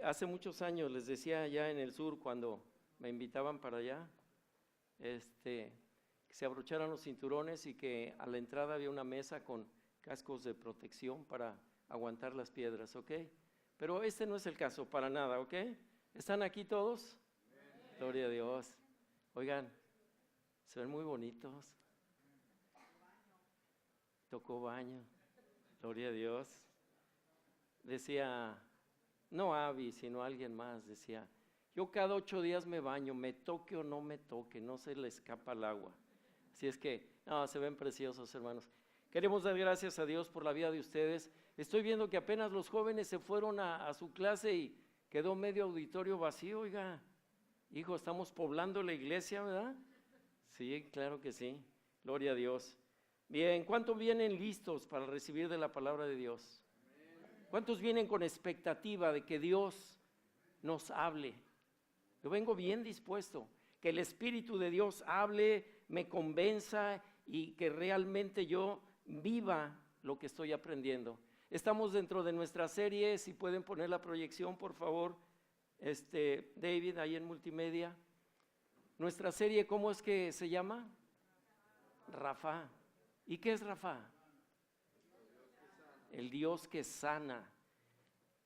Hace muchos años, les decía allá en el sur, cuando me invitaban para allá, que se abrocharan los cinturones y que a la entrada había una mesa con cascos de protección para aguantar las piedras, ¿ok? Pero este no es el caso, para nada, ¿ok? ¿Están aquí todos? Gloria a Dios. Oigan, se ven muy bonitos. Tocó baño. Gloria a Dios. Decía, no Abby, sino alguien más, decía, yo cada 8 días me baño, me toque o no me toque, no se le escapa el agua. Así es que, no, se ven preciosos, hermanos. Queremos dar gracias a Dios por la vida de ustedes. Estoy viendo que apenas los jóvenes se fueron a su clase y quedó medio auditorio vacío. Oiga, hijo, estamos poblando la iglesia, ¿verdad? Sí, claro que sí. Gloria a Dios. Bien, ¿cuántos vienen listos para recibir de la palabra de Dios? ¿Cuántos vienen con expectativa de que Dios nos hable? Yo vengo bien dispuesto, que el Espíritu de Dios hable, me convenza y que realmente yo viva lo que estoy aprendiendo. Estamos dentro de nuestra serie, si pueden poner la proyección, por favor, David, ahí en multimedia. Nuestra serie, ¿cómo es que se llama? Rafa. ¿Y qué es Rafa? El Dios que sana.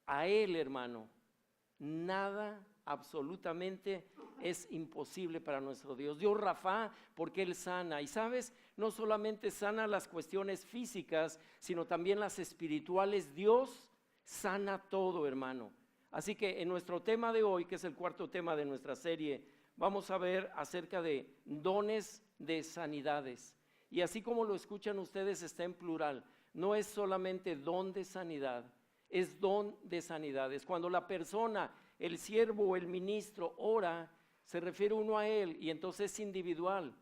A Él, hermano, nada absolutamente es imposible para nuestro Dios. Dios Rafa, porque Él sana. Y sabes, no solamente sana las cuestiones físicas, sino también las espirituales. Dios sana todo, hermano. Así que en nuestro tema de hoy, que es el cuarto tema de nuestra serie, vamos a ver acerca de dones de sanidades. Y así como lo escuchan ustedes, está en plural. No es solamente don de sanidad, es don de sanidades. Cuando la persona, el siervo o el ministro ora, se refiere uno a él y entonces es individual.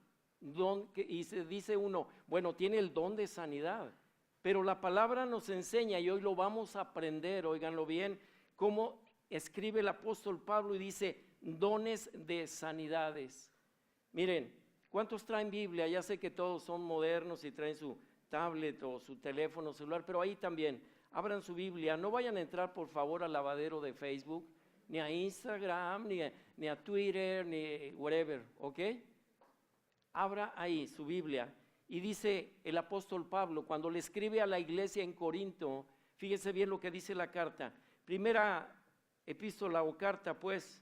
Y se dice uno, bueno, tiene el don de sanidad. Pero la palabra nos enseña, y hoy lo vamos a aprender, óiganlo bien, cómo escribe el apóstol Pablo y dice, dones de sanidades. Miren, ¿cuántos traen Biblia? Ya sé que todos son modernos y traen su tablet o su teléfono celular, pero ahí también, abran su Biblia, no vayan a entrar por favor al lavadero de Facebook, ni a Instagram, ni a Twitter, ni whatever, ¿ok? Abra ahí su Biblia y dice el apóstol Pablo, cuando le escribe a la iglesia en Corinto, fíjese bien lo que dice la carta, primera epístola o carta pues,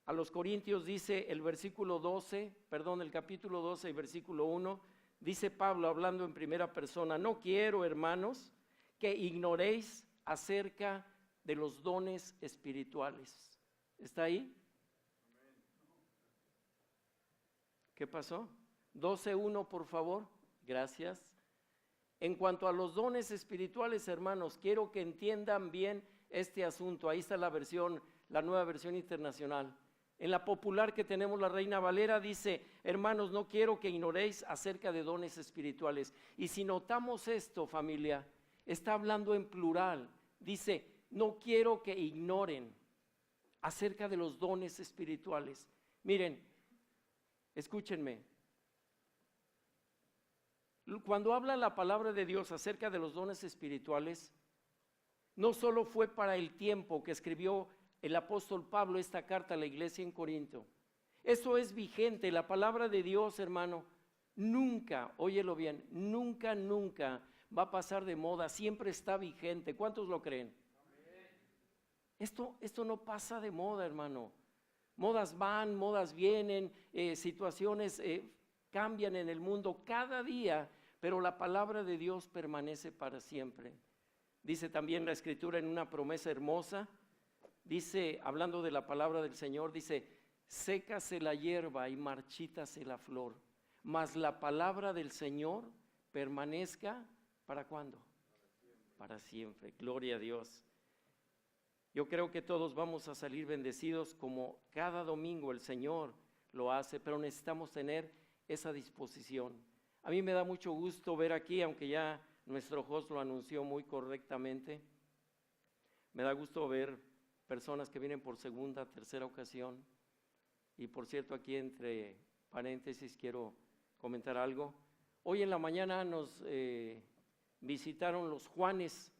a los Corintios dice el capítulo 12 y versículo 1, dice Pablo hablando en primera persona, no quiero, hermanos, que ignoréis acerca de los dones espirituales. ¿Está ahí? ¿Qué pasó? 12:1, por favor. Gracias. En cuanto a los dones espirituales, hermanos, quiero que entiendan bien este asunto. Ahí está la nueva versión internacional. En la popular que tenemos, la Reina Valera dice, hermanos, no quiero que ignoréis acerca de dones espirituales. Y si notamos esto, familia, está hablando en plural. Dice, no quiero que ignoren acerca de los dones espirituales. Miren, escúchenme. Cuando habla la palabra de Dios acerca de los dones espirituales, no solo fue para el tiempo que escribió el apóstol Pablo esta carta a la iglesia en Corinto. Eso es vigente, la palabra de Dios, hermano, nunca, óyelo bien, nunca va a pasar de moda, siempre está vigente. ¿Cuántos lo creen? Esto no pasa de moda, hermano. Modas van, modas vienen, situaciones cambian en el mundo cada día, pero la palabra de Dios permanece para siempre. Dice también la Escritura en una promesa hermosa, dice, hablando de la palabra del Señor, dice, sécase la hierba y marchítase la flor, mas la palabra del Señor permanezca, ¿para cuándo? Para siempre. Gloria a Dios. Yo creo que todos vamos a salir bendecidos como cada domingo el Señor lo hace, pero necesitamos tener esa disposición. A mí me da mucho gusto ver aquí, aunque ya nuestro host lo anunció muy correctamente, me da gusto ver personas que vienen por segunda, tercera ocasión. Y por cierto, aquí entre paréntesis quiero comentar algo. Hoy en la mañana nos visitaron los Juanes.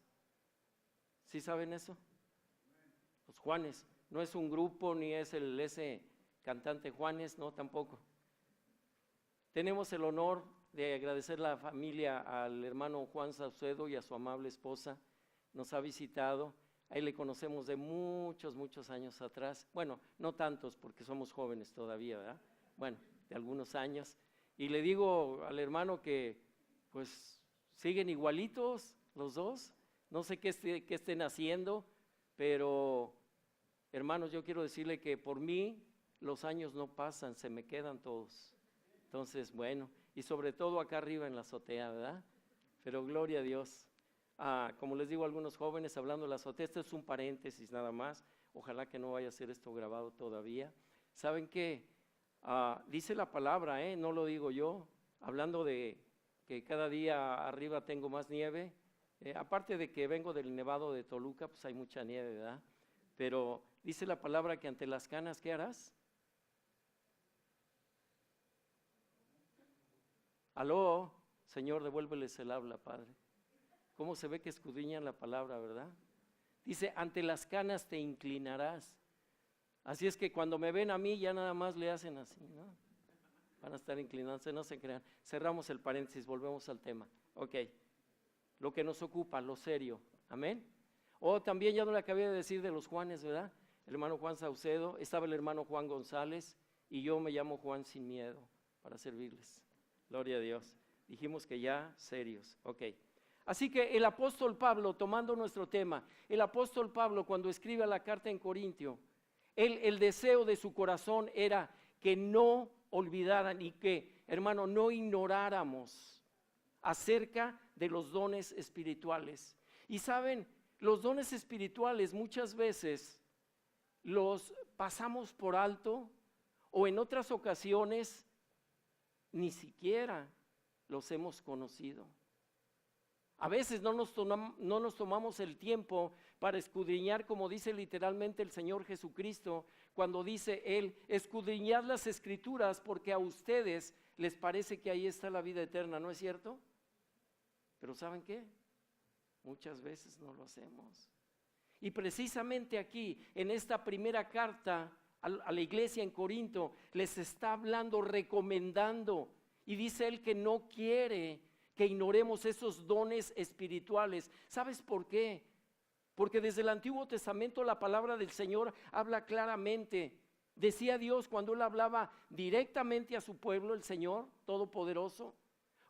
¿Sí saben eso? Los Juanes, no es un grupo ni es ese cantante Juanes, no, tampoco. Tenemos el honor de agradecer a la familia, al hermano Juan Saucedo y a su amable esposa. Nos ha visitado, ahí le conocemos de muchos años atrás. Bueno, no tantos porque somos jóvenes todavía, ¿verdad? Bueno, de algunos años. Y le digo al hermano que pues siguen igualitos los dos. No sé qué estén haciendo, pero hermanos, yo quiero decirle que por mí los años no pasan, se me quedan todos. Entonces, bueno, y sobre todo acá arriba en la azotea, ¿verdad? Pero gloria a Dios. Como les digo a algunos jóvenes, hablando de la azotea, esto es un paréntesis nada más, ojalá que no vaya a ser esto grabado todavía. ¿Saben qué? Dice la palabra, no lo digo yo, hablando de que cada día arriba tengo más nieve, aparte de que vengo del Nevado de Toluca, pues hay mucha nieve, ¿verdad? Pero dice la palabra que ante las canas, ¿qué harás? Aló, Señor, devuélveles el habla, Padre. ¿Cómo se ve que escudriñan la palabra, verdad? Dice, ante las canas te inclinarás. Así es que cuando me ven a mí ya nada más le hacen así, ¿no? Van a estar inclinándose, no se crean. Cerramos el paréntesis, volvemos al tema. Ok, lo que nos ocupa, lo serio, amén. También ya no le acabé de decir de los Juanes, ¿verdad? El hermano Juan Saucedo, estaba el hermano Juan González y yo me llamo Juan Sin Miedo para servirles. Gloria a Dios. Dijimos que ya serios, ok. Así que el apóstol Pablo, tomando nuestro tema, el apóstol Pablo cuando escribe la carta en Corintio, el deseo de su corazón era que no olvidaran y que, hermano, no ignoráramos acerca de los dones espirituales. Y saben, los dones espirituales muchas veces los pasamos por alto o en otras ocasiones ni siquiera los hemos conocido. A veces no nos tomamos el tiempo para escudriñar, como dice literalmente el Señor Jesucristo, cuando dice Él, escudriñad las Escrituras porque a ustedes les parece que ahí está la vida eterna, ¿no es cierto? Pero ¿saben qué? Muchas veces no lo hacemos. Y precisamente aquí, en esta primera carta a la iglesia en Corinto, les está hablando, recomendando, y dice Él que no quiere que ignoremos esos dones espirituales. ¿Sabes por qué? Porque desde el Antiguo Testamento la palabra del Señor habla claramente. Decía Dios cuando Él hablaba directamente a su pueblo, el Señor Todopoderoso,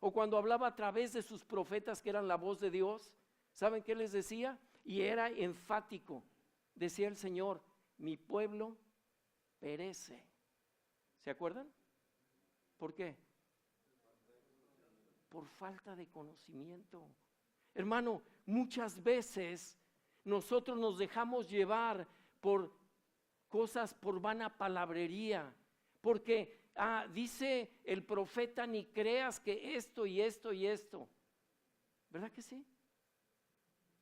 o cuando hablaba a través de sus profetas que eran la voz de Dios. ¿Saben qué les decía? Y era enfático. Decía el Señor, mi pueblo perece. ¿Se acuerdan? ¿Por qué? Por falta de conocimiento. Hermano, muchas veces nosotros nos dejamos llevar por cosas, por vana palabrería, porque dice el profeta, ni creas que esto y esto y esto. ¿Verdad que sí?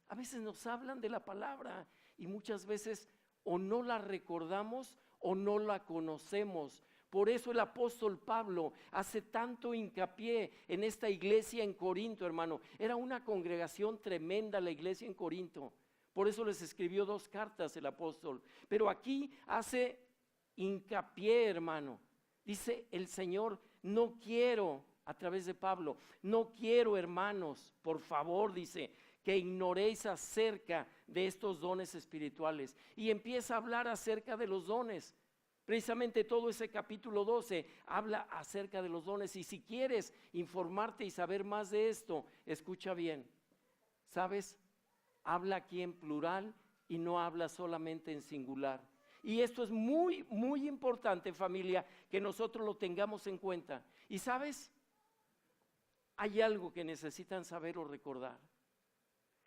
A veces nos hablan de la palabra y muchas veces o no la recordamos o no la conocemos. Por eso el apóstol Pablo hace tanto hincapié en esta iglesia en Corinto, hermano. Era una congregación tremenda la iglesia en Corinto. Por eso les escribió 2 cartas el apóstol. Pero aquí hace hincapié, hermano. Dice el Señor, no quiero, a través de Pablo, no quiero, hermanos, por favor, dice, que ignoréis acerca de estos dones espirituales. Y empieza a hablar acerca de los dones. Precisamente todo ese capítulo 12 habla acerca de los dones. Y si quieres informarte y saber más de esto, escucha bien. ¿Sabes? Habla aquí en plural y no habla solamente en singular. Y esto es muy, muy importante, familia, que nosotros lo tengamos en cuenta. Y ¿sabes? Hay algo que necesitan saber o recordar.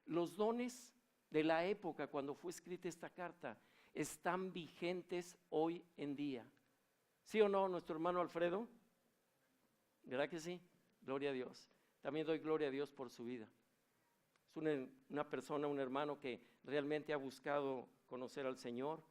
Los dones de la época cuando fue escrita esta carta están vigentes hoy en día. ¿Sí o no, nuestro hermano Alfredo? ¿Verdad que sí? Gloria a Dios. También doy gloria a Dios por su vida. Es una persona, un hermano que realmente ha buscado conocer al Señor,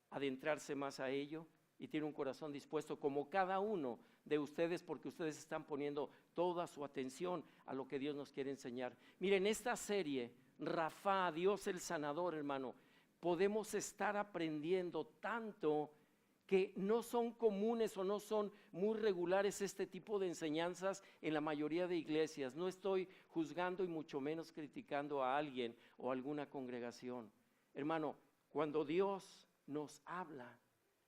adentrarse más a ello y tiene un corazón dispuesto como cada uno de ustedes, porque ustedes están poniendo toda su atención a lo que Dios nos quiere enseñar. Miren, esta serie, Rafa, Dios el sanador, hermano, podemos estar aprendiendo tanto que no son comunes o no son muy regulares este tipo de enseñanzas en la mayoría de iglesias. No estoy juzgando y mucho menos criticando a alguien o alguna congregación. Hermano, cuando Dios nos habla,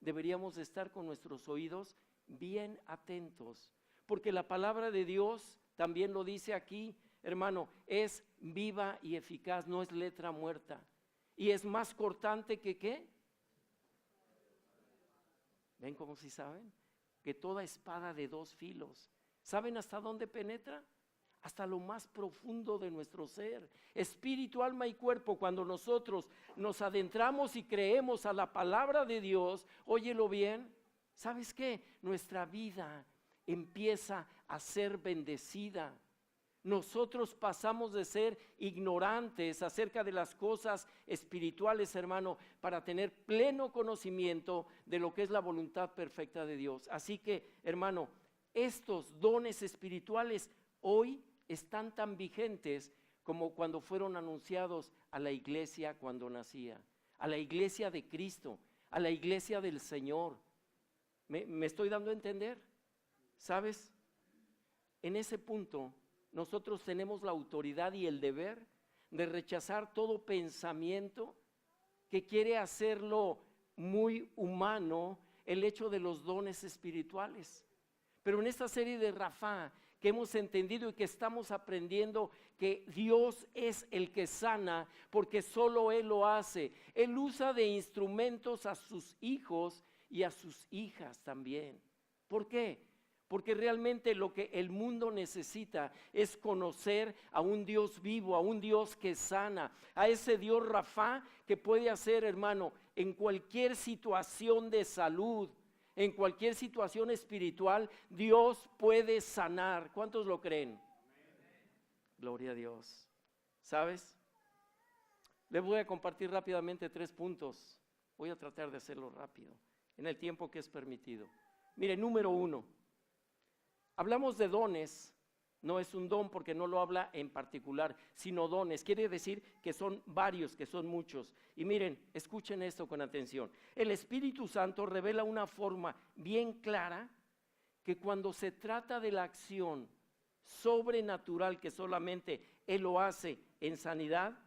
deberíamos estar con nuestros oídos bien atentos, porque la palabra de Dios, también lo dice aquí, hermano, es viva y eficaz, no es letra muerta. Y es más cortante que ¿qué? ¿Ven cómo si saben? Que toda espada de dos filos. ¿Saben hasta dónde penetra? Hasta lo más profundo de nuestro ser, espíritu, alma y cuerpo. Cuando nosotros nos adentramos y creemos a la palabra de Dios, óyelo bien, ¿sabes qué? Nuestra vida empieza a ser bendecida. Nosotros pasamos de ser ignorantes acerca de las cosas espirituales, hermano, para tener pleno conocimiento de lo que es la voluntad perfecta de Dios. Así que, hermano, estos dones espirituales hoy están tan vigentes como cuando fueron anunciados a la iglesia cuando nacía, a la iglesia de Cristo, a la iglesia del Señor. ¿Me estoy dando a entender? ¿Sabes? En ese punto nosotros tenemos la autoridad y el deber de rechazar todo pensamiento que quiere hacerlo muy humano el hecho de los dones espirituales. Pero en esta serie de Rafa, que hemos entendido y que estamos aprendiendo que Dios es el que sana, porque solo Él lo hace. Él usa de instrumentos a sus hijos y a sus hijas también. ¿Por qué? Porque realmente lo que el mundo necesita es conocer a un Dios vivo, a un Dios que sana, a ese Dios Rafa que puede hacer, hermano, en cualquier situación de salud, en cualquier situación espiritual, Dios puede sanar. ¿Cuántos lo creen? Gloria a Dios. ¿Sabes? Les voy a compartir rápidamente 3 puntos. Voy a tratar de hacerlo rápido, en el tiempo que es permitido. Mire, número 1. Hablamos de dones, no es un don porque no lo habla en particular, sino dones. Quiere decir que son varios, que son muchos. Y miren, escuchen esto con atención. El Espíritu Santo revela una forma bien clara que cuando se trata de la acción sobrenatural que solamente Él lo hace en sanidad,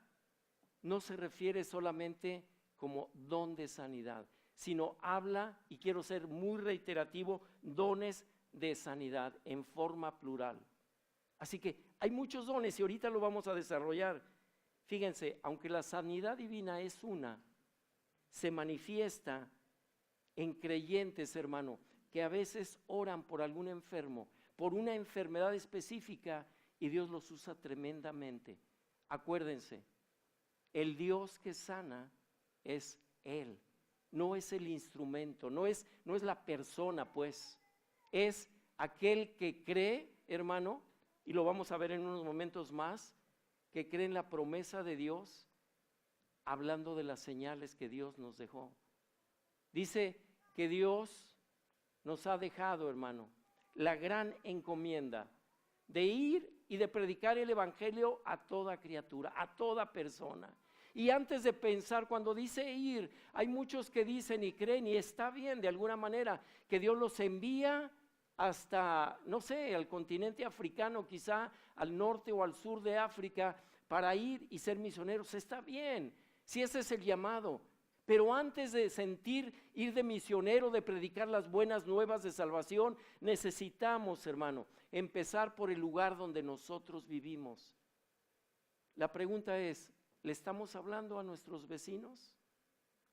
no se refiere solamente como don de sanidad, sino habla, y quiero ser muy reiterativo, dones de sanidad en forma plural. Así que hay muchos dones y ahorita lo vamos a desarrollar. Fíjense, aunque la sanidad divina es una, se manifiesta en creyentes, hermano, que a veces oran por algún enfermo, por una enfermedad específica, y Dios los usa tremendamente. Acuérdense, el Dios que sana es Él, no es el instrumento, no es la persona, pues. Es aquel que cree, hermano, y lo vamos a ver en unos momentos más, que cree en la promesa de Dios, hablando de las señales que Dios nos dejó. Dice que Dios nos ha dejado, hermano, la gran encomienda de ir y de predicar el evangelio a toda criatura, a toda persona. Y antes de pensar, cuando dice ir, hay muchos que dicen y creen, y está bien de alguna manera, que Dios los envía hasta, no sé, al continente africano, quizá al norte o al sur de África, para ir y ser misioneros. Está bien, si ese es el llamado. Pero antes de sentir ir de misionero, de predicar las buenas nuevas de salvación, necesitamos, hermano, empezar por el lugar donde nosotros vivimos. La pregunta es, ¿le estamos hablando a nuestros vecinos?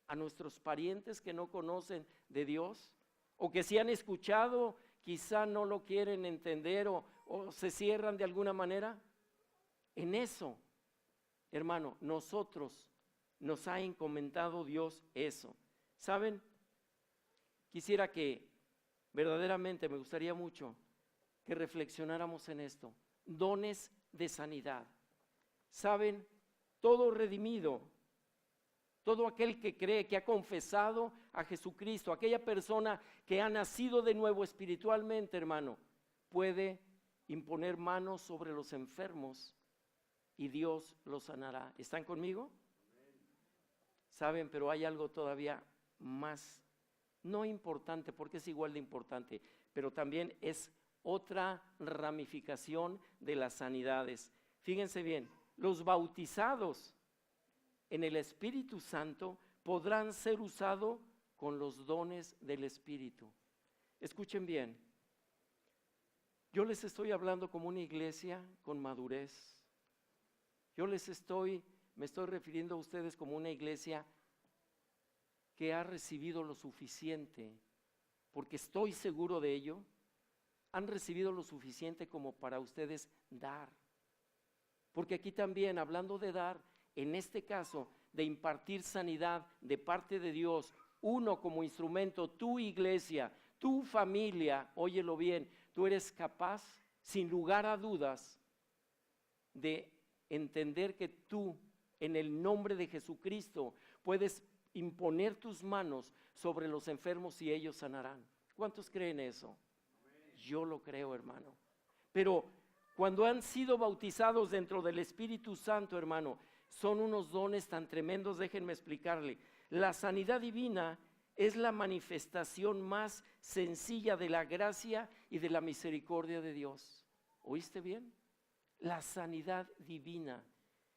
¿A nuestros parientes que no conocen de Dios? ¿O que si han escuchado, quizá no lo quieren entender o se cierran de alguna manera? En eso, hermano, nos ha encomendado Dios eso. ¿Saben? Quisiera que verdaderamente, me gustaría mucho que reflexionáramos en esto. Dones de sanidad. ¿Saben? Todo redimido, todo aquel que cree, que ha confesado a Jesucristo, aquella persona que ha nacido de nuevo espiritualmente, hermano, puede imponer manos sobre los enfermos y Dios los sanará. ¿Están conmigo? Saben, pero hay algo todavía más, no importante, porque es igual de importante, pero también es otra ramificación de las sanidades. Fíjense bien, los bautizados en el Espíritu Santo podrán ser usados con los dones del Espíritu. Escuchen bien, yo les estoy hablando como una iglesia con madurez. Me estoy refiriendo a ustedes como una iglesia que ha recibido lo suficiente, porque estoy seguro de ello. Han recibido lo suficiente como para ustedes dar. Porque aquí también, hablando de dar, en este caso, de impartir sanidad de parte de Dios, uno como instrumento, tu iglesia, tu familia, óyelo bien, tú eres capaz, sin lugar a dudas, de entender que tú, en el nombre de Jesucristo, puedes imponer tus manos sobre los enfermos y ellos sanarán. ¿Cuántos creen eso? Yo lo creo, hermano. Pero cuando han sido bautizados dentro del Espíritu Santo, hermano, son unos dones tan tremendos. Déjenme explicarle. La sanidad divina es la manifestación más sencilla de la gracia y de la misericordia de Dios. ¿Oíste bien? La sanidad divina.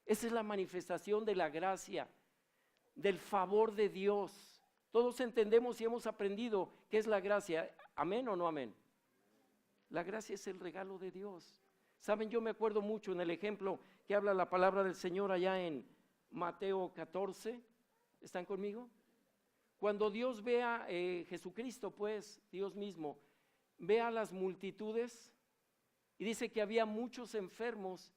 Esa es la manifestación de la gracia, del favor de Dios. Todos entendemos y hemos aprendido qué es la gracia. ¿Amén o no amén? La gracia es el regalo de Dios. Saben, yo me acuerdo mucho en el ejemplo que habla la palabra del Señor allá en Mateo 14. ¿Están conmigo? Cuando Dios ve a Jesucristo, pues, Dios mismo, ve a las multitudes y dice que había muchos enfermos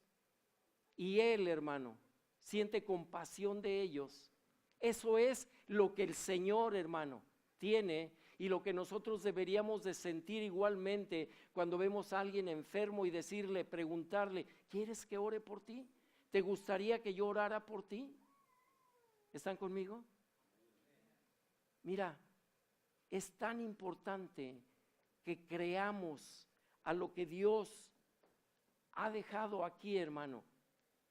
y Él, hermano, siente compasión de ellos. Eso es lo que el Señor, hermano, tiene y lo que nosotros deberíamos de sentir igualmente cuando vemos a alguien enfermo y decirle, preguntarle, ¿quieres que ore por ti? ¿Te gustaría que yo orara por ti? ¿Están conmigo? Mira, es tan importante que creamos a lo que Dios ha dejado aquí, hermano,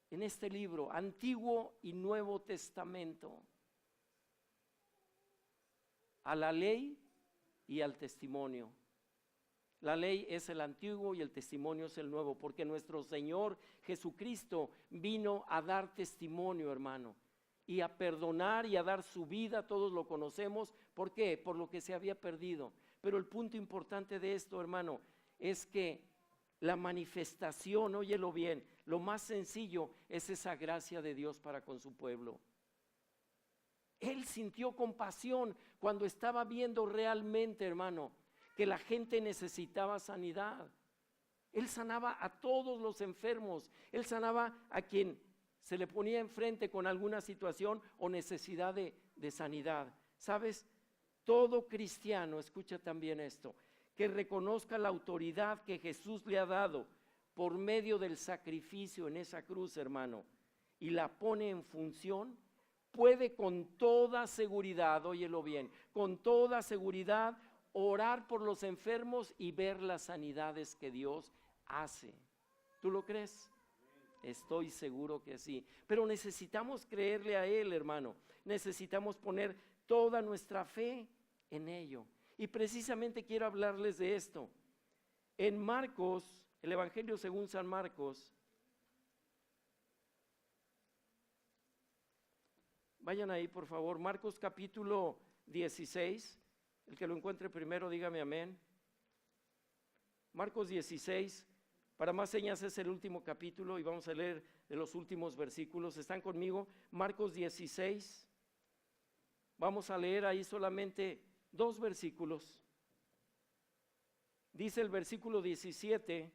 en este libro, Antiguo y Nuevo Testamento, a la ley y al testimonio. La ley es el antiguo y el testimonio es el nuevo, porque nuestro Señor Jesucristo vino a dar testimonio, hermano, y a perdonar y a dar su vida. Todos lo conocemos. ¿Por qué? Por lo que se había perdido. Pero el punto importante de esto, hermano, es que la manifestación, óyelo bien, lo más sencillo es esa gracia de Dios para con su pueblo. Él sintió compasión cuando estaba viendo realmente, hermano, que la gente necesitaba sanidad. Él sanaba a todos los enfermos. Él sanaba a quien se le ponía enfrente con alguna situación o necesidad de sanidad. ¿Sabes? Todo cristiano, escucha también esto, que reconozca la autoridad que Jesús le ha dado por medio del sacrificio en esa cruz, hermano, y la pone en función, puede con toda seguridad, óyelo bien, con toda seguridad orar por los enfermos y ver las sanidades que Dios hace. ¿Tú lo crees? Estoy seguro que sí, pero necesitamos creerle a Él, hermano. Necesitamos poner toda nuestra fe en ello. Y precisamente quiero hablarles de esto. En Marcos, el Evangelio según San Marcos, vayan ahí por favor, Marcos capítulo 16, el que lo encuentre primero dígame amén. Marcos 16, para más señas es el último capítulo y vamos a leer de los últimos versículos. ¿Están conmigo? Marcos 16, vamos a leer ahí solamente 2 versículos. Dice el versículo 17,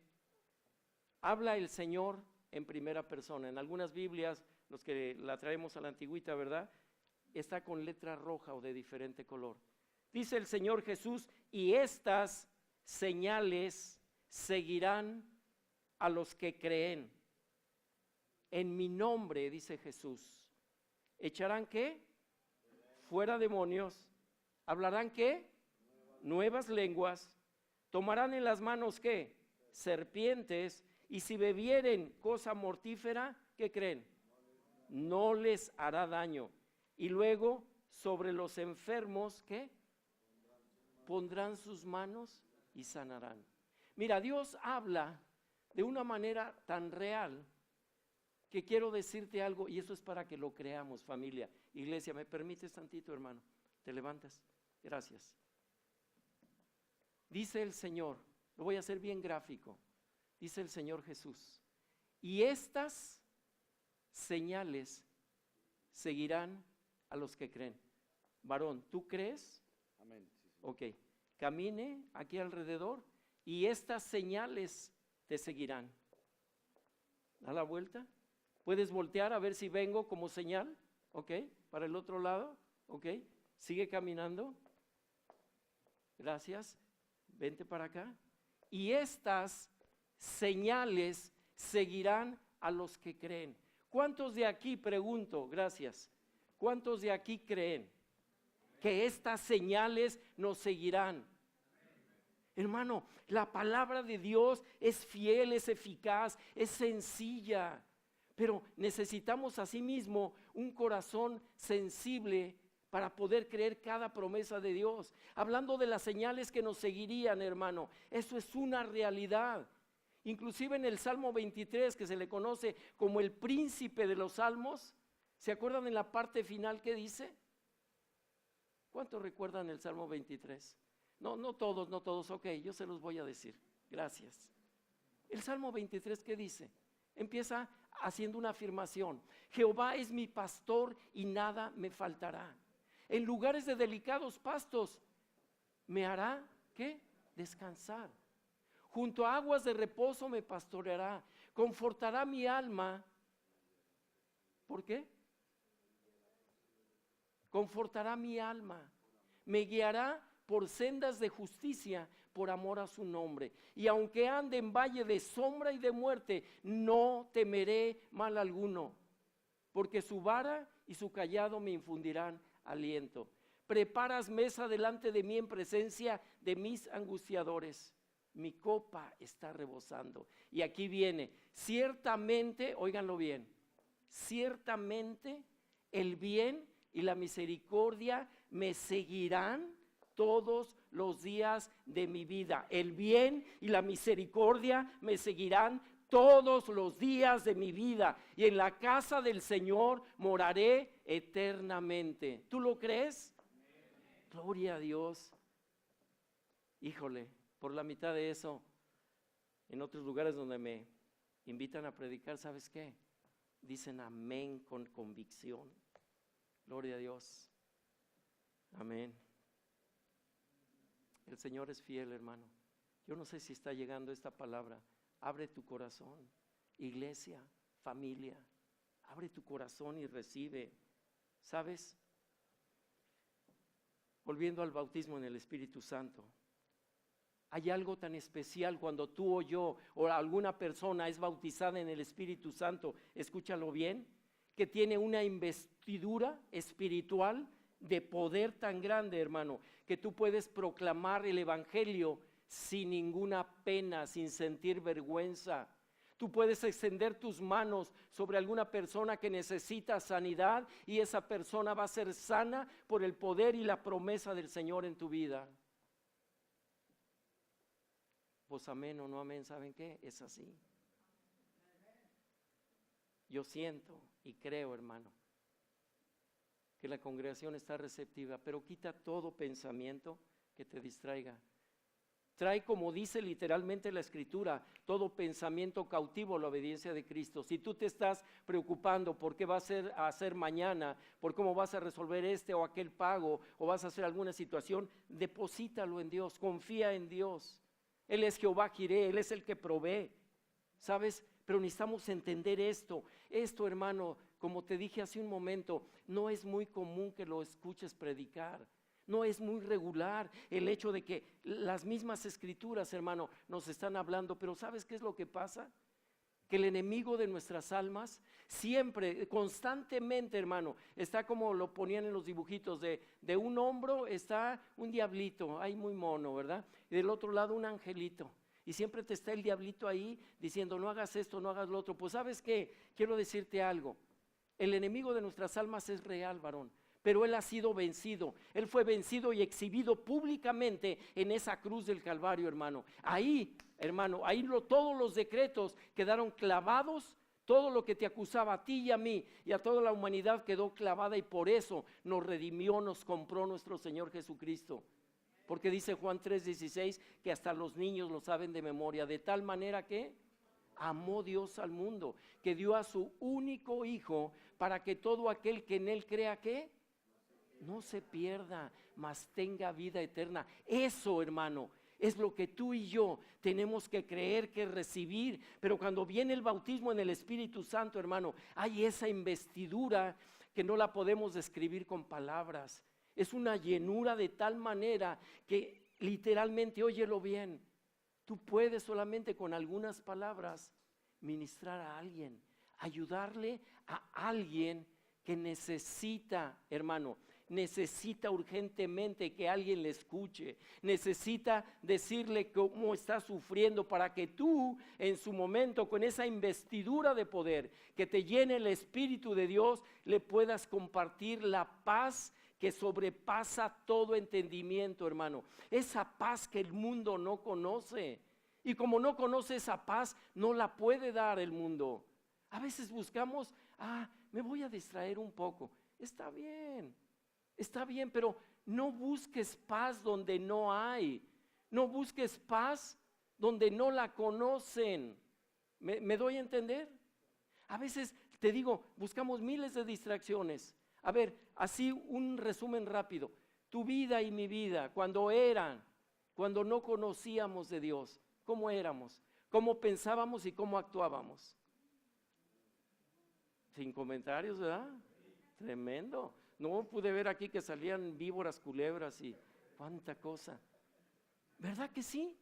habla el Señor en primera persona. En algunas Biblias, los que la traemos a la antigüita, ¿verdad? Está con letra roja o de diferente color. Dice el Señor Jesús, y estas señales seguirán a los que creen. En mi nombre, dice Jesús, ¿echarán qué? Fuera demonios. ¿Hablarán qué? Nuevas lenguas. ¿Tomarán en las manos qué? Serpientes. Y si bebieren cosa mortífera, ¿qué creen? No les hará daño. Y luego sobre los enfermos, ¿qué? Pondrán sus manos y sanarán. Mira, Dios habla de una manera tan real que quiero decirte algo, y eso es para que lo creamos, familia. Iglesia, ¿me permites tantito, hermano? ¿Te levantas? Gracias. Dice el Señor, lo voy a hacer bien gráfico, dice el Señor Jesús, y estas señales seguirán a los que creen. Varón, ¿tú crees? Amén. Sí, sí. Ok, camine aquí alrededor y estas señales te seguirán. Da la vuelta. Puedes voltear a ver si vengo como señal. Ok, para el otro lado. Ok, sigue caminando. Gracias. Vente para acá. Y estas señales seguirán a los que creen. ¿Cuántos de aquí, pregunto, gracias, cuántos de aquí creen que estas señales nos seguirán? Hermano, la palabra de Dios es fiel, es eficaz, es sencilla, pero necesitamos asimismo un corazón sensible para poder creer cada promesa de Dios. Hablando de las señales que nos seguirían, hermano, eso es una realidad. Inclusive en el Salmo 23, que se le conoce como el príncipe de los salmos, ¿se acuerdan en la parte final que dice? ¿Cuántos recuerdan el Salmo 23? No todos, ok, yo se los voy a decir, gracias. El Salmo 23, ¿qué dice? Empieza haciendo una afirmación: Jehová es mi pastor y nada me faltará. En lugares de delicados pastos me hará, ¿qué? Descansar. Junto a aguas de reposo me pastoreará, confortará mi alma. ¿Por qué? Confortará mi alma, me guiará por sendas de justicia, por amor a su nombre. Y aunque ande en valle de sombra y de muerte, no temeré mal alguno, porque su vara y su cayado me infundirán aliento. Preparas mesa delante de mí en presencia de mis angustiadores. Mi copa está rebosando. Y aquí viene, ciertamente, óiganlo bien, ciertamente el bien y la misericordia me seguirán todos los días de mi vida. El bien y la misericordia me seguirán todos los días de mi vida, y en la casa del Señor moraré eternamente. ¿Tú lo crees? Gloria a Dios. Híjole, por la mitad de eso, en otros lugares donde me invitan a predicar, ¿sabes qué? Dicen amén con convicción. Gloria a Dios. Amén. El Señor es fiel, hermano. Yo no sé si está llegando esta palabra. Abre tu corazón, iglesia, familia. Abre tu corazón y recibe. ¿Sabes? Volviendo al bautismo en el Espíritu Santo. Hay algo tan especial cuando tú o yo o alguna persona es bautizada en el Espíritu Santo, escúchalo bien, que tiene una investidura espiritual de poder tan grande, hermano, que tú puedes proclamar el Evangelio sin ninguna pena, sin sentir vergüenza. Tú puedes extender tus manos sobre alguna persona que necesita sanidad y esa persona va a ser sana por el poder y la promesa del Señor en tu vida. Pues amén o no amén, ¿saben qué? Es así. Yo siento y creo, hermano, que la congregación está receptiva, pero quita todo pensamiento que te distraiga. Trae, como dice literalmente la Escritura, todo pensamiento cautivo a la obediencia de Cristo. Si tú te estás preocupando por qué vas a hacer mañana, por cómo vas a resolver este o aquel pago, o vas a hacer alguna situación, deposítalo en Dios, confía en Dios. Él es Jehová Jireh, Él es el que provee, ¿sabes? Pero necesitamos entender esto. Esto, hermano, como te dije hace un momento, no es muy común que lo escuches predicar. No es muy regular el hecho de que las mismas escrituras, hermano, nos están hablando. Pero ¿sabes qué es lo que pasa? Que el enemigo de nuestras almas siempre, constantemente, hermano, está como lo ponían en los dibujitos, de un hombro está un diablito, ahí muy mono, ¿verdad? Y del otro lado un angelito. Y siempre te está el diablito ahí diciendo, no hagas esto, no hagas lo otro. Pues ¿sabes qué? Quiero decirte algo. El enemigo de nuestras almas es real, varón. pero Él ha sido vencido. Él fue vencido y exhibido públicamente en esa cruz del Calvario, hermano. Ahí, hermano, todos los decretos quedaron clavados. Todo lo que te acusaba a ti y a mí y a toda la humanidad quedó clavada, y por eso nos redimió, nos compró nuestro Señor Jesucristo. Porque dice Juan 3:16 que hasta los niños lo saben de memoria, de tal manera que amó Dios al mundo, que dio a su único Hijo para que todo aquel que en Él crea, que no se pierda, mas tenga vida eterna. Eso, hermano, es lo que tú y yo tenemos que creer, que recibir. Pero cuando viene el bautismo en el Espíritu Santo, hermano, hay esa investidura que no la podemos describir con palabras. Es una llenura de tal manera que literalmente, óyelo bien, tú puedes solamente con algunas palabras ministrar a alguien, ayudarle a alguien que necesita, hermano, necesita urgentemente que alguien le escuche, necesita decirle cómo está sufriendo, para que tú en su momento, con esa investidura de poder que te llene el Espíritu de Dios, le puedas compartir la paz que sobrepasa todo entendimiento, hermano. Esa paz que el mundo no conoce, y como no conoce esa paz, no la puede dar el mundo. A veces buscamos, me voy a distraer un poco. Está bien, pero no busques paz donde no hay. No busques paz donde no la conocen. ¿Me doy a entender? A veces, te digo, buscamos miles de distracciones. A ver, así un resumen rápido. Tu vida y mi vida, cuando no conocíamos de Dios, ¿cómo éramos? ¿Cómo pensábamos y cómo actuábamos? Sin comentarios, ¿verdad? Tremendo. No pude ver aquí que salían víboras, culebras y cuánta cosa. ¿Verdad que sí?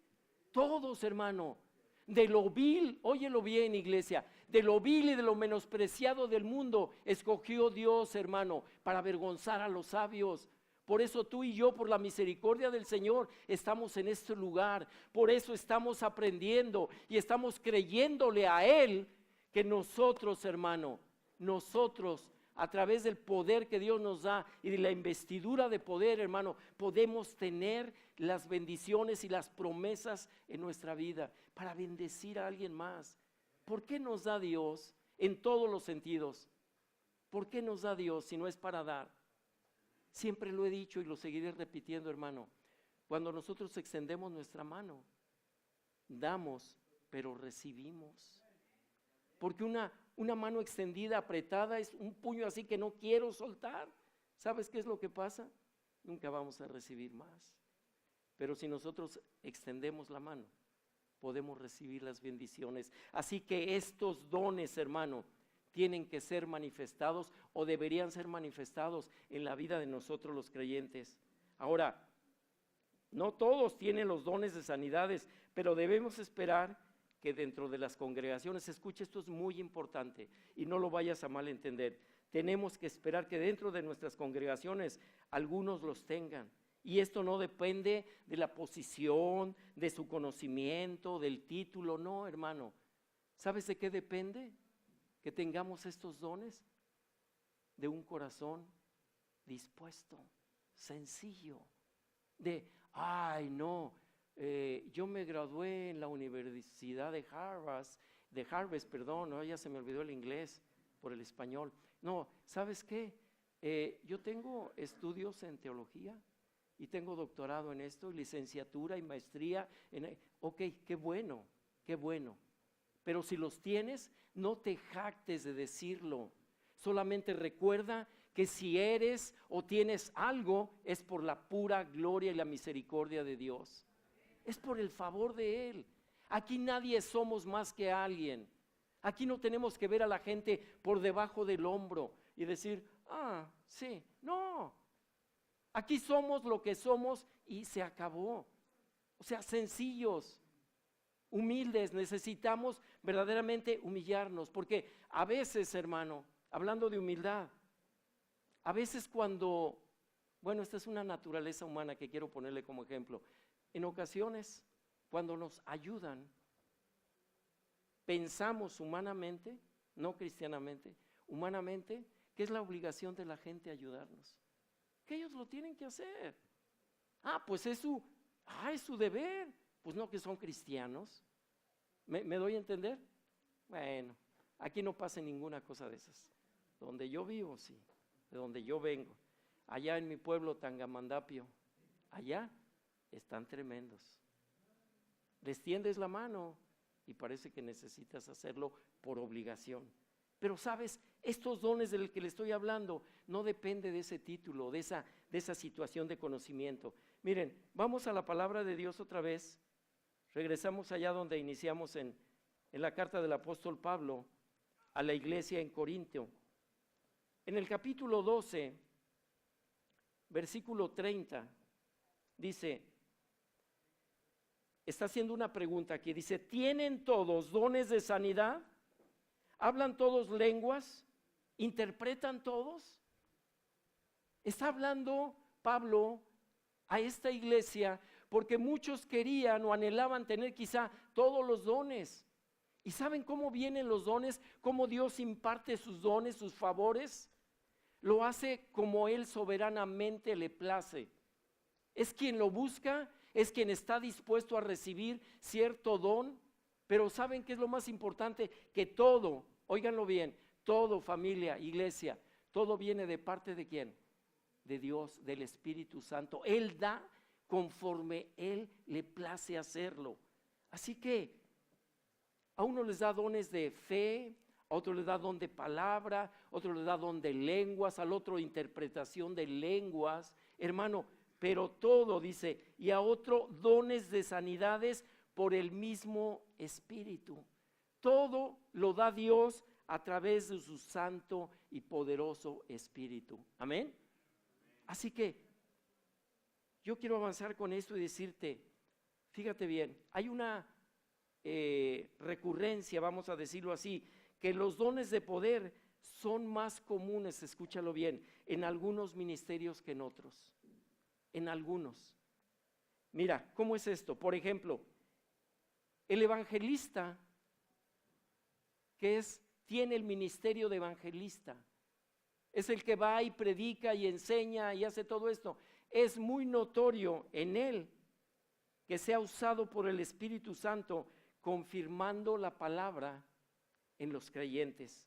Todos, hermano. De lo vil, óyelo bien, iglesia, de lo vil y de lo menospreciado del mundo escogió Dios, hermano, para avergonzar a los sabios. Por eso tú y yo, por la misericordia del Señor, estamos en este lugar. Por eso estamos aprendiendo y estamos creyéndole a Él que nosotros, hermano, nosotros, a través del poder que Dios nos da y de la investidura de poder, hermano, podemos tener las bendiciones y las promesas en nuestra vida para bendecir a alguien más. ¿Por qué nos da Dios en todos los sentidos? ¿Por qué nos da Dios si no es para dar? Siempre lo he dicho y lo seguiré repitiendo, hermano. Cuando nosotros extendemos nuestra mano, damos, pero recibimos. Porque una mano extendida, apretada, es un puño así que no quiero soltar. ¿Sabes qué es lo que pasa? Nunca vamos a recibir más. Pero si nosotros extendemos la mano, podemos recibir las bendiciones. Así que estos dones, hermano, tienen que ser manifestados o deberían ser manifestados en la vida de nosotros los creyentes. Ahora, no todos tienen los dones de sanidades, pero debemos esperar que dentro de las congregaciones, escuche, esto es muy importante y no lo vayas a malentender, tenemos que esperar que dentro de nuestras congregaciones algunos los tengan. Y esto no depende de la posición, de su conocimiento, del título, no, hermano. ¿Sabes de qué depende? Que tengamos estos dones de un corazón dispuesto, sencillo, yo me gradué en la Universidad de Harvard, no, ya se me olvidó el inglés por el español. No, ¿sabes qué? Yo tengo estudios en teología y tengo doctorado en esto, licenciatura y maestría. Ok, qué bueno. Pero si los tienes, no te jactes de decirlo. Solamente recuerda que si eres o tienes algo, es por la pura gloria y la misericordia de Dios. Es por el favor de Él. Aquí nadie somos más que alguien. Aquí no tenemos que ver a la gente por debajo del hombro y decir, sí, no. Aquí somos lo que somos y se acabó. O sea, sencillos, humildes, necesitamos verdaderamente humillarnos, porque a veces, hermano, hablando de humildad, a veces esta es una naturaleza humana que quiero ponerle como ejemplo. En ocasiones, cuando nos ayudan, pensamos humanamente, no cristianamente, humanamente, que es la obligación de la gente ayudarnos. que ellos lo tienen que hacer. Pues es su deber. Pues no, que son cristianos. ¿Me doy a entender? Bueno, aquí no pasa ninguna cosa de esas. Donde yo vivo, sí, de donde yo vengo. Allá en mi pueblo, Tangamandapio, allá están tremendos. Les tiendes la mano y parece que necesitas hacerlo por obligación. Pero sabes, estos dones del que le estoy hablando no depende de ese título, de esa situación de conocimiento. Miren, vamos a la palabra de Dios otra vez. Regresamos allá donde iniciamos en la carta del apóstol Pablo a la iglesia en Corinto. En el capítulo 12, versículo 30, dice, está haciendo una pregunta aquí, dice, ¿tienen todos dones de sanidad? ¿Hablan todos lenguas? ¿Interpretan todos? Está hablando Pablo a esta iglesia porque muchos querían o anhelaban tener quizá todos los dones. ¿Y saben cómo vienen los dones? ¿Cómo Dios imparte sus dones, sus favores? Lo hace como Él soberanamente le place. Es quien lo busca, es quien está dispuesto a recibir cierto don. Pero ¿saben qué es lo más importante? Que todo, óiganlo bien, todo, familia, iglesia, todo viene de parte de ¿quién? De Dios, del Espíritu Santo. Él da conforme Él le place hacerlo. Así que a uno les da dones de fe, a otro les da don de palabra, a otro les da don de lenguas, al otro interpretación de lenguas, hermano, pero todo dice, y a otro dones de sanidades por el mismo Espíritu. Todo lo da Dios a través de su santo y poderoso Espíritu. Amén. Así que yo quiero avanzar con esto y decirte, fíjate bien, hay una recurrencia, vamos a decirlo así, que los dones de poder son más comunes, escúchalo bien, en algunos ministerios que en otros. En algunos. Mira, ¿cómo es esto? Por ejemplo, el evangelista, tiene el ministerio de evangelista, es el que va y predica y enseña y hace todo esto. Es muy notorio en él que sea usado por el Espíritu Santo, confirmando la palabra en los creyentes.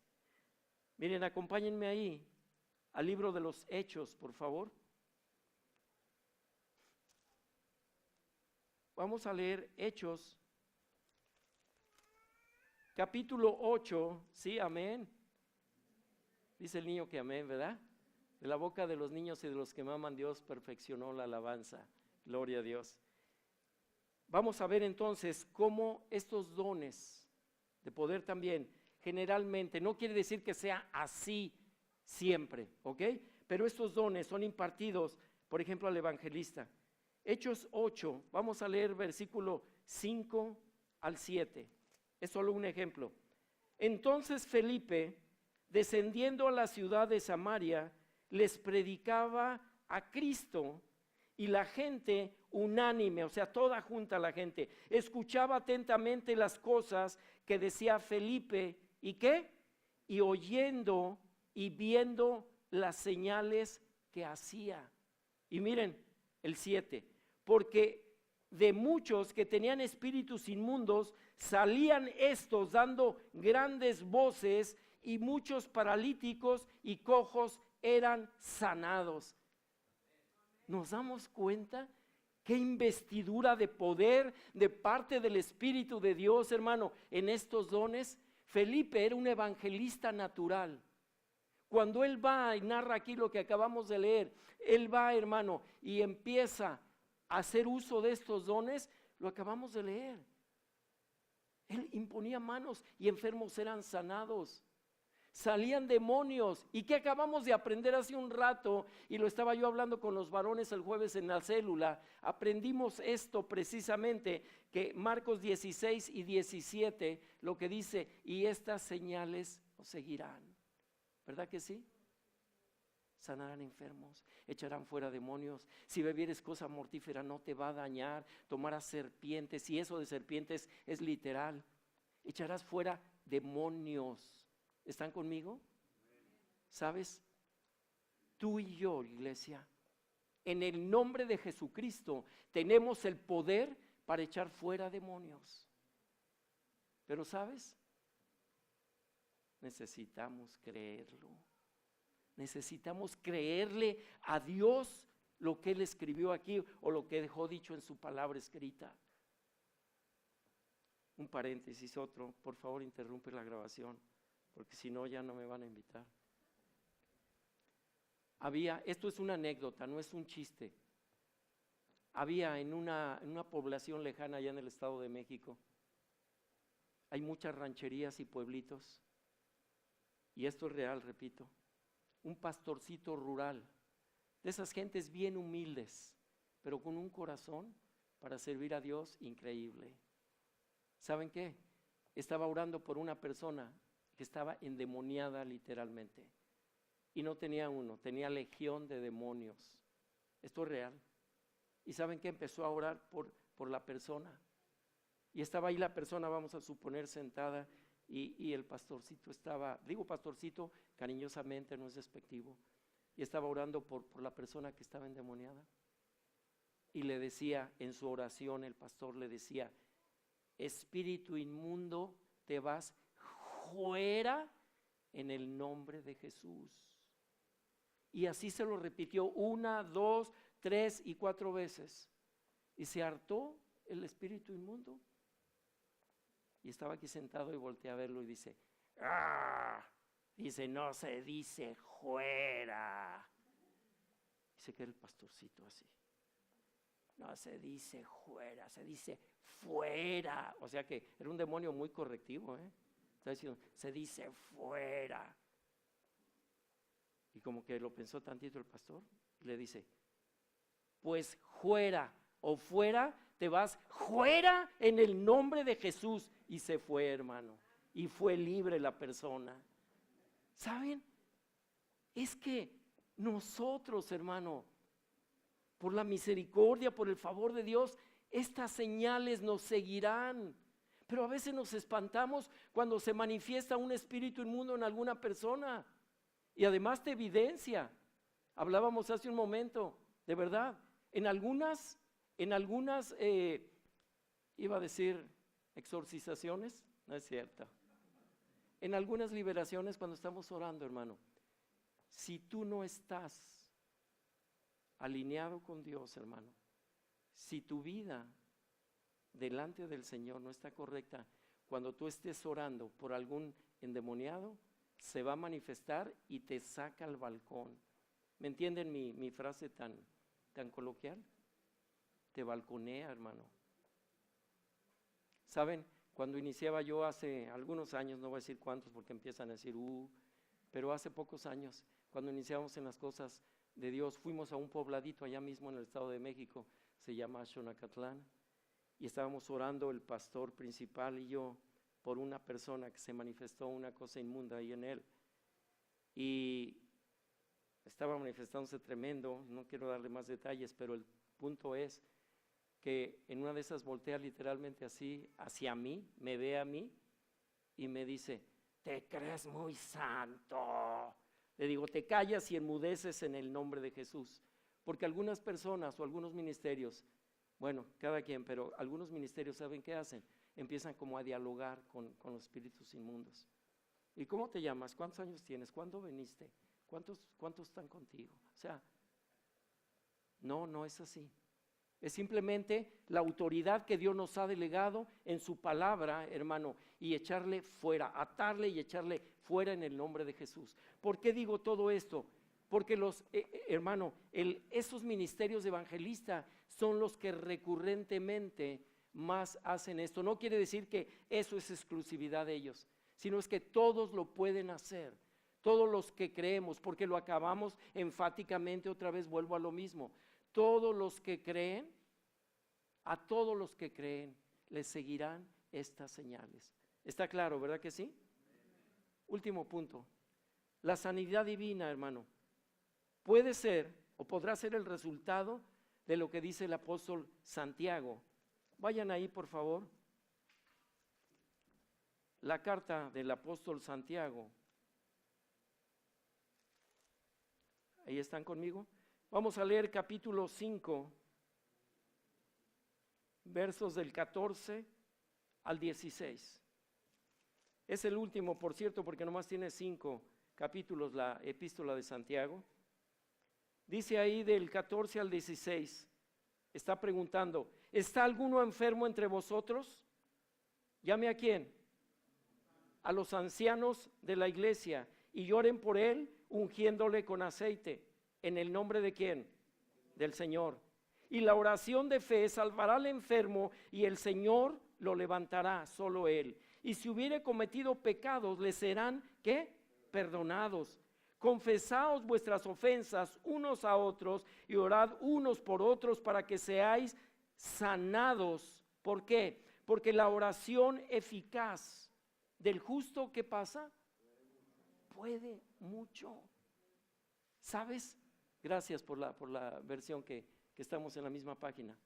Miren, acompáñenme ahí al libro de los Hechos, por favor. Vamos a leer Hechos, capítulo 8, sí, amén. Dice el niño que amén, ¿verdad? De la boca de los niños y de los que maman Dios perfeccionó la alabanza. Gloria a Dios. Vamos a ver entonces cómo estos dones de poder también, generalmente, no quiere decir que sea así siempre, ¿ok? Pero estos dones son impartidos, por ejemplo, al evangelista. Hechos 8, vamos a leer versículo 5 al 7. Es solo un ejemplo. Entonces Felipe, descendiendo a la ciudad de Samaria, les predicaba a Cristo, y la gente unánime, o sea, toda junta la gente, escuchaba atentamente las cosas que decía Felipe, ¿y qué? Y oyendo y viendo las señales que hacía. Y miren el 7, porque de muchos que tenían espíritus inmundos, salían estos dando grandes voces, y muchos paralíticos y cojos eran sanados. ¿Nos damos cuenta? Qué investidura de poder de parte del Espíritu de Dios, hermano, en estos dones. Felipe era un evangelista natural. Cuando él va y narra aquí lo que acabamos de leer, él va, hermano, y empieza a hacer uso de estos dones, lo acabamos de leer. Él imponía manos y enfermos eran sanados. Salían demonios. ¿Y qué acabamos de aprender hace un rato? Y lo estaba yo hablando con los varones el jueves en la célula. Aprendimos esto precisamente, que Marcos 16 y 17, lo que dice, y estas señales os seguirán. ¿Verdad que sí? Sanarán enfermos, echarán fuera demonios. Si bebieres cosa mortífera no te va a dañar. Tomarás serpientes, y eso de serpientes es literal. Echarás fuera demonios. ¿Están conmigo? ¿Sabes? Tú y yo, iglesia, en el nombre de Jesucristo, tenemos el poder para echar fuera demonios. Pero ¿sabes? Necesitamos creerlo. Necesitamos creerle a Dios lo que Él escribió aquí o lo que dejó dicho en su palabra escrita. Un paréntesis, otro, por favor interrumpe la grabación, porque si no ya no me van a invitar. Esto es una anécdota, no es un chiste. Había en una población lejana allá en el Estado de México, hay muchas rancherías y pueblitos, y esto es real, repito, un pastorcito rural, de esas gentes bien humildes, pero con un corazón para servir a Dios increíble. ¿Saben qué? Estaba orando por una persona que estaba endemoniada literalmente. Y no tenía uno, tenía legión de demonios. Esto es real. ¿Y saben qué? Empezó a orar por la persona. Y estaba ahí la persona, vamos a suponer, sentada, y el pastorcito estaba, digo pastorcito cariñosamente, no es despectivo, y estaba orando por la persona que estaba endemoniada. Y le decía, en su oración, el pastor le decía: espíritu inmundo, te vas fuera en el nombre de Jesús. Y así se lo repitió 1, 2, 3 y 4 veces. Y se hartó el espíritu inmundo. Y estaba aquí sentado y volteé a verlo y dice: ¡ah! Dice: no se dice fuera. Dice que era el pastorcito así. No se dice fuera, se dice fuera. O sea que era un demonio muy correctivo, Está diciendo: se dice fuera. Y como que lo pensó tantito el pastor, y le dice: pues fuera o fuera, te vas fuera en el nombre de Jesús. Y se fue, hermano, y fue libre la persona. ¿Saben? Es que nosotros, hermano, por la misericordia, por el favor de Dios, estas señales nos seguirán. Pero a veces nos espantamos cuando se manifiesta un espíritu inmundo en alguna persona. Y además te evidencia. Hablábamos hace un momento, de verdad, en algunas, iba a decir exorcizaciones, no es cierto. En algunas liberaciones cuando estamos orando, hermano, si tú no estás alineado con Dios, hermano, si tu vida delante del Señor no está correcta, cuando tú estés orando por algún endemoniado, se va a manifestar y te saca al balcón. ¿Me entienden mi frase tan coloquial? Te balconea, hermano. ¿Saben? Cuando iniciaba yo hace algunos años, no voy a decir cuántos porque empiezan a decir pero hace pocos años, cuando iniciamos en las cosas de Dios, fuimos a un pobladito allá mismo en el Estado de México, se llama Xonacatlán, y estábamos orando el pastor principal y yo por una persona que se manifestó una cosa inmunda ahí en él, y estaba manifestándose tremendo. No quiero darle más detalles, pero el punto es que en una de esas voltea literalmente así hacia mí, me ve a mí y me dice: te crees muy santo. Le digo: te callas y enmudeces en el nombre de Jesús. Porque algunas personas o algunos ministerios, bueno, cada quien, pero algunos ministerios, ¿saben qué hacen? Empiezan como a dialogar con los espíritus inmundos. ¿Y cómo te llamas? ¿Cuántos años tienes? ¿Cuándo viniste? ¿Cuántos están contigo? O sea, no es así. Es simplemente la autoridad que Dios nos ha delegado en su palabra, hermano, y echarle fuera, atarle y echarle fuera en el nombre de Jesús. ¿Por qué digo todo esto? Porque esos ministerios evangelistas son los que recurrentemente más hacen esto. No quiere decir que eso es exclusividad de ellos, sino es que todos lo pueden hacer, todos los que creemos, porque lo acabamos enfáticamente, otra vez vuelvo a lo mismo. Todos los que creen, a todos los que creen, les seguirán estas señales. ¿Está claro, verdad que sí? Último punto. La sanidad divina, hermano, puede ser o podrá ser el resultado de lo que dice el apóstol Santiago. Vayan ahí, por favor. La carta del apóstol Santiago. ¿Ahí están conmigo? Vamos a leer capítulo 5, versos del 14 al 16. Es el último, por cierto, porque nomás tiene 5 capítulos la epístola de Santiago. Dice ahí del 14 al 16, está preguntando, ¿está alguno enfermo entre vosotros? Llame a quién, a los ancianos de la iglesia, y lloren por él, ungiéndole con aceite, en el nombre de quién, del Señor. Y la oración de fe salvará al enfermo, y el Señor lo levantará, solo él. Y si hubiere cometido pecados, le serán, ¿qué? Perdonados. Confesaos vuestras ofensas unos a otros y orad unos por otros para que seáis sanados. ¿Por qué? Porque la oración eficaz del justo, ¿qué pasa? Puede mucho. ¿Sabes? Gracias por la versión que estamos en la misma página.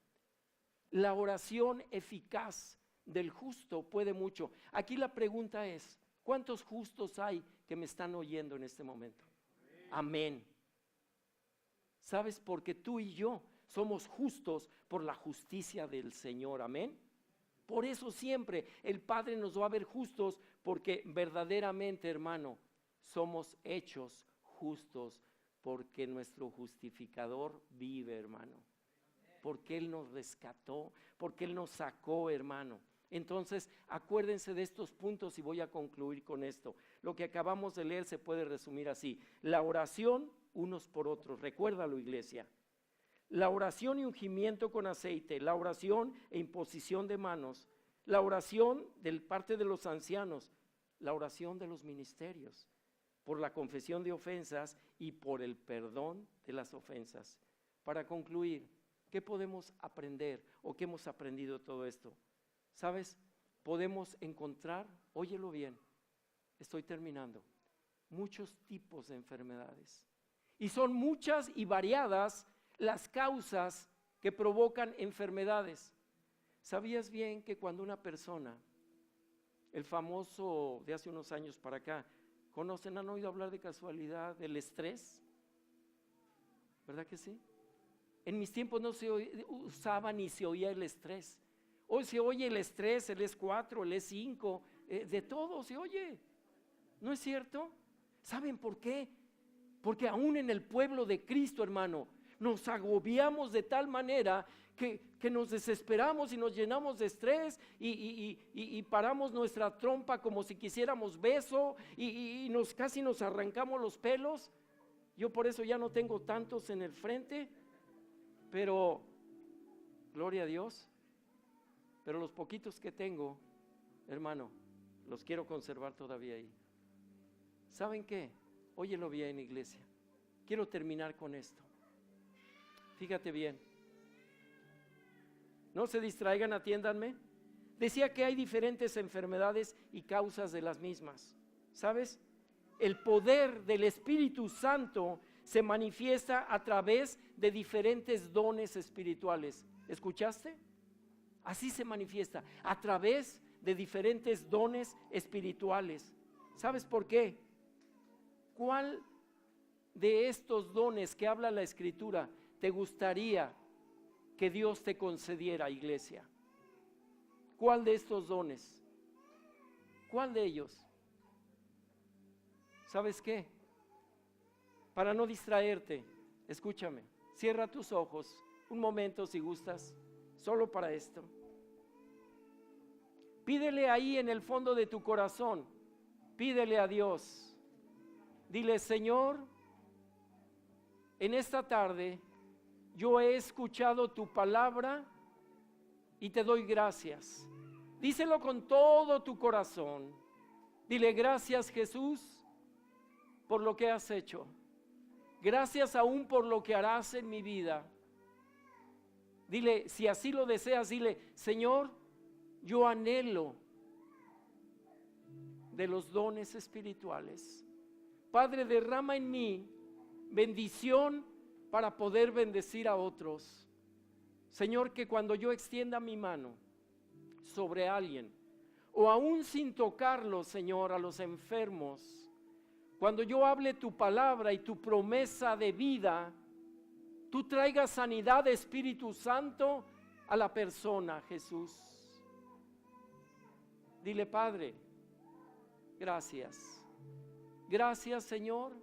La oración eficaz del justo puede mucho. Aquí la pregunta es, ¿cuántos justos hay que me están oyendo en este momento? Amén. ¿Sabes? Porque tú y yo somos justos por la justicia del Señor. Amén. Por eso siempre el Padre nos va a ver justos, porque verdaderamente, hermano, somos hechos justos porque nuestro justificador vive, hermano. Porque Él nos rescató, porque Él nos sacó, hermano. Entonces, acuérdense de estos puntos y voy a concluir con esto. Lo que acabamos de leer se puede resumir así: la oración unos por otros, recuérdalo, iglesia. La oración y ungimiento con aceite, la oración e imposición de manos, la oración de parte de los ancianos, la oración de los ministerios, por la confesión de ofensas y por el perdón de las ofensas. Para concluir, ¿qué podemos aprender o qué hemos aprendido de todo esto? ¿Sabes? Podemos encontrar, óyelo bien, estoy terminando, muchos tipos de enfermedades. Y son muchas y variadas las causas que provocan enfermedades. ¿Sabías bien que cuando una persona, el famoso de hace unos años para acá, ¿conocen, han oído hablar de casualidad del estrés? ¿Verdad que sí? En mis tiempos no se usaba ni se oía el estrés. Hoy se oye el estrés, el E4, el E5, de todo se oye. ¿No es cierto? ¿Saben por qué? Porque aún en el pueblo de Cristo, hermano, nos agobiamos de tal manera que nos desesperamos y nos llenamos de estrés y paramos nuestra trompa como si quisiéramos beso y casi nos arrancamos los pelos. Yo por eso ya no tengo tantos en el frente, pero gloria a Dios. Pero los poquitos que tengo, hermano, los quiero conservar todavía ahí. ¿Saben qué? Óyelo bien, iglesia. Quiero terminar con esto. Fíjate bien. No se distraigan, atiéndanme. Decía que hay diferentes enfermedades y causas de las mismas. ¿Sabes? El poder del Espíritu Santo se manifiesta a través de diferentes dones espirituales. ¿Escuchaste? Así se manifiesta, a través de diferentes dones espirituales. ¿Sabes por qué? ¿Cuál de estos dones que habla la Escritura te gustaría que Dios te concediera, iglesia? ¿Cuál de estos dones? ¿Cuál de ellos? ¿Sabes qué? Para no distraerte, escúchame, cierra tus ojos un momento si gustas, solo para esto. Pídele ahí en el fondo de tu corazón, pídele a Dios. Dile: Señor, en esta tarde yo he escuchado tu palabra y te doy gracias. Díselo con todo tu corazón. Dile: gracias, Jesús, por lo que has hecho. Gracias aún por lo que harás en mi vida. Dile, si así lo deseas, dile: Señor, yo anhelo de los dones espirituales. Padre, derrama en mí bendición para poder bendecir a otros. Señor, que cuando yo extienda mi mano sobre alguien, o aún sin tocarlo, Señor, a los enfermos, cuando yo hable tu palabra y tu promesa de vida, tú traigas sanidad, Espíritu Santo, a la persona, Jesús. Dile, Padre, gracias. Gracias, Señor,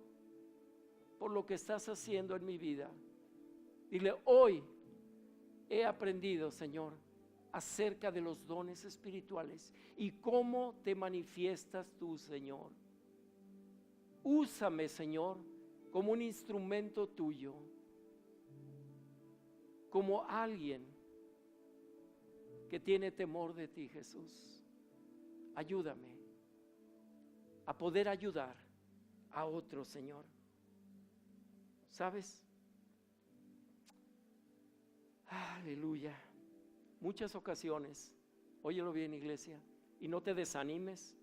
por lo que estás haciendo en mi vida. Dile, hoy he aprendido, Señor, acerca de los dones espirituales y cómo te manifiestas tú, Señor. Úsame, Señor, como un instrumento tuyo, como alguien que tiene temor de ti, Jesús. Ayúdame a poder ayudar a otros, Señor. ¿Sabes? Aleluya. Muchas ocasiones, óyelo bien, iglesia, y no te desanimes.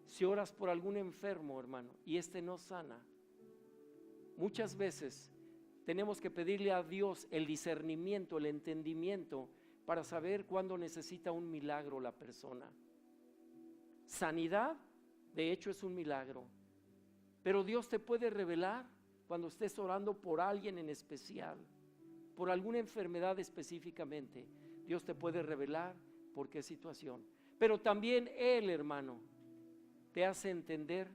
Si oras por algún enfermo, hermano, y no sana, muchas veces tenemos que pedirle a Dios el discernimiento, el entendimiento, para saber cuándo necesita un milagro la persona. Sanidad, de hecho, es un milagro, pero Dios te puede revelar cuando estés orando por alguien en especial, por alguna enfermedad específicamente. Dios te puede revelar por qué situación, pero también Él, hermano, te hace entender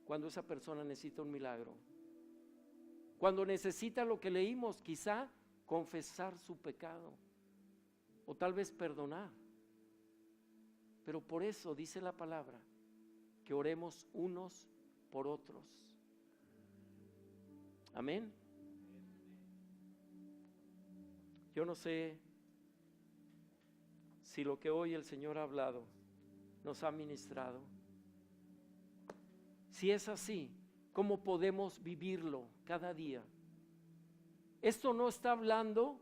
cuando esa persona necesita un milagro, cuando necesita lo que leímos, quizá confesar su pecado o tal vez perdonar. Pero por eso dice la palabra que oremos unos por otros. Amén. Yo no sé si lo que hoy el Señor ha hablado nos ha ministrado. Si es así, ¿cómo podemos vivirlo cada día? Esto no está hablando,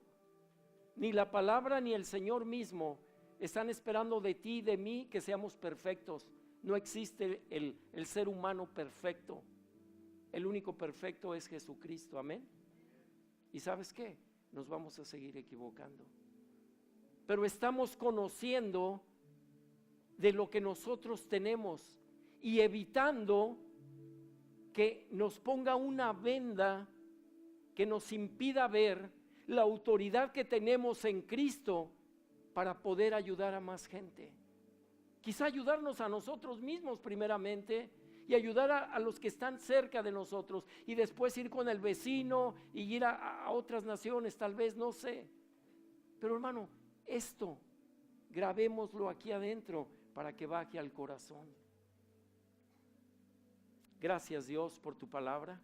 ni la palabra ni el Señor mismo están esperando de ti y de mí que seamos perfectos. No existe el ser humano perfecto. El único perfecto es Jesucristo, amén. ¿Y sabes qué? Nos vamos a seguir equivocando. Pero estamos conociendo de lo que nosotros tenemos y evitando que nos ponga una venda que nos impida ver la autoridad que tenemos en Cristo para poder ayudar a más gente. Quizá ayudarnos a nosotros mismos primeramente y ayudar a los que están cerca de nosotros y después ir con el vecino y ir a otras naciones, tal vez, no sé. Pero hermano, esto grabémoslo aquí adentro para que baje al corazón. Gracias, Dios, por tu palabra.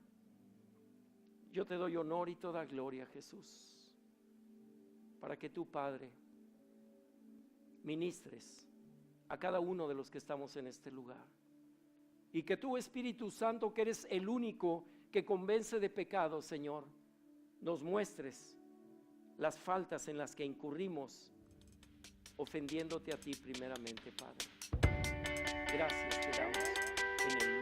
Yo te doy honor y toda gloria, Jesús, para que tú, Padre, ministres a cada uno de los que estamos en este lugar. Y que tú, Espíritu Santo, que eres el único que convence de pecado, Señor, nos muestres las faltas en las que incurrimos, ofendiéndote a ti primeramente, Padre. Gracias te damos en el